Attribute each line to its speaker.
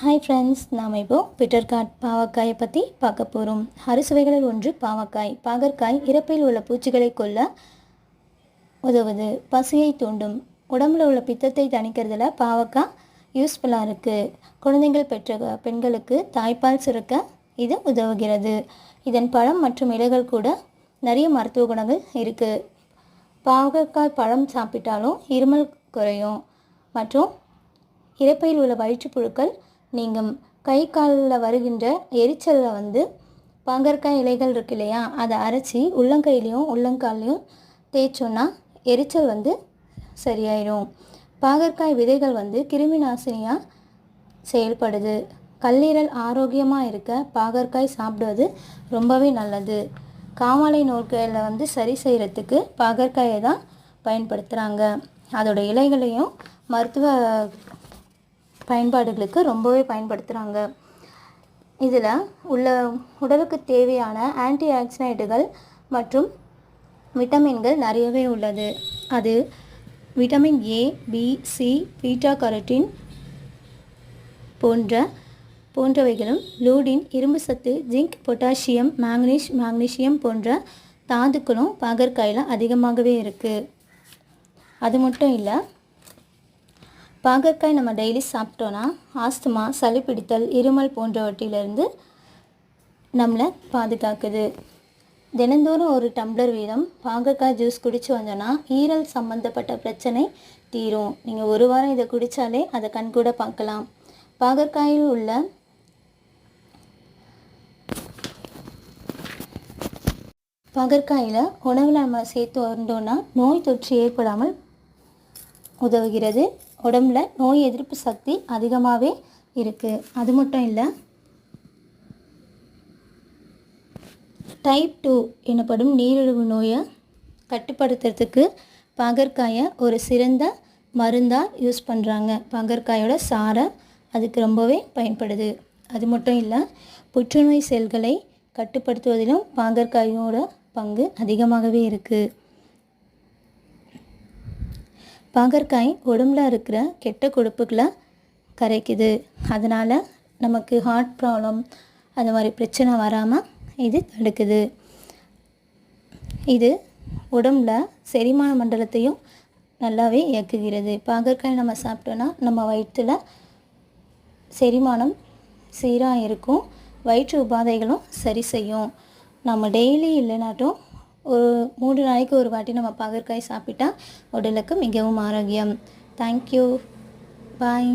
Speaker 1: Hi friends, நாம் இப்போ பிட்டர்காட் பாவக்காயை பற்றி பார்க்க போகிறோம். அறுசுவைகளில் ஒன்று பாவக்காய். பாகற்காய் இறப்பையில் உள்ள பூச்சிகளை கொல்ல உதவுது, பசியை தூண்டும், உடம்புல உள்ள பித்தத்தை தணிக்கிறதுல பாவக்காய் யூஸ்ஃபுல்லாக இருக்குது. குழந்தைகள் பெற்ற பெண்களுக்கு தாய்ப்பால் சுரக்க இது உதவுகிறது. இதன் பழம் மற்றும் இலைகள் கூட நிறைய மருத்துவ குணங்கள் இருக்குது. பாகற்காய் பழம் சாப்பிட்டாலும் இருமல் குறையும் மற்றும் இறப்பையில் உள்ள வயிற்றுப்புழுக்கள் நீங்கும். கை காலில் வருகின்ற எரிச்சலில் பாகற்காய் இலைகள் இருக்கு இல்லையா, அதை அரைச்சி உள்ளங்கையிலையும் உள்ளங்கால்லையும் தேய்ச்சோன்னா எரிச்சல் சரியாயிடும். பாகற்காய் விதைகள் கிருமி நாசினியாக செயல்படுது. கல்லீரல் ஆரோக்கியமாக இருக்க பாகற்காய் சாப்பிடுவது ரொம்பவே நல்லது. காமாலை நோய்களை சரி செய்கிறதுக்கு பாகற்காயை தான் பயன்படுத்துகிறாங்க. அதோட இலைகளையும் மருத்துவ பயன்பாடுகளுக்கு ரொம்பவே பயன்படுத்துகிறாங்க. இதில் உள்ள உடலுக்கு தேவையான ஆன்டி ஆக்சிடென்ட்டுகள் மற்றும் விட்டமின்கள் நிறையவே உள்ளது. அது vitamin A, B, C, beta carotene போன்றவைகளும், லூடின், இரும்பு சத்து, ஜிங்க், பொட்டாசியம், மாக்னீசியம் போன்ற தாதுக்களும் பாகற்காயில் அதிகமாகவே இருக்குது. அது மட்டும் இல்லை, பாகற்காய் நம்ம டெய்லி சாப்பிட்டோன்னா ஆஸ்துமா, சளி பிடித்தல், இருமல் போன்றவற்றிலிருந்து நம்மளை பாதுகாக்குது. தினந்தோறும் ஒரு டம்ளர் வீதம் பாகற்காய் ஜூஸ் குடித்து வந்தோன்னா ஈரல் சம்மந்தப்பட்ட பிரச்சனை தீரும். நீங்கள் ஒரு வாரம் இதை குடித்தாலே அதை கண்கூட பார்க்கலாம். பாகற்காயில் உள்ள பாகற்காயில் உணவில் நம்ம சேர்த்து வந்தோன்னா நோய் தொற்று ஏற்படாமல் உதவுகிறது. உடம்புல நோய் எதிர்ப்பு சக்தி அதிகமாகவே இருக்குது. அது மட்டும் இல்லை, டைப் 2 எனப்படும் நீரிழிவு நோயை கட்டுப்படுத்துறதுக்கு பாகற்காயை ஒரு சிறந்த மருந்தாக யூஸ் பண்ணுறாங்க. பாகற்காயோட சாறை அதுக்கு ரொம்பவே பயன்படுது. அது மட்டும் இல்லை, புற்றுநோய் செல்களை கட்டுப்படுத்துவதிலும் பாகற்காயோட பங்கு அதிகமாகவே இருக்குது. பாகற்காய் உடம்புல இருக்கிற கெட்ட கொழுப்புகளை கரைக்குது. அதனால் நமக்கு ஹார்ட் ப்ராப்ளம் அந்த மாதிரி பிரச்சனை வராமல் இது தடுக்குது. இது உடம்புல செரிமான மண்டலத்தையும் நல்லாவே இயக்குகிறது. பாகற்காய் நம்ம சாப்பிட்டோன்னா நம்ம வயிற்றில் செரிமானம் சீராக இருக்கும், வயிற்று உபாதைகளும் சரி செய்யும். நம்ம டெய்லி இல்லைனாட்டும் ஒரு 3 நாளைக்கு ஒரு வாட்டி நம்ம பாகற்காய் சாப்பிட்டா உடலுக்கு மிகவும் ஆரோக்கியம். தேங்க்யூ, பாய்.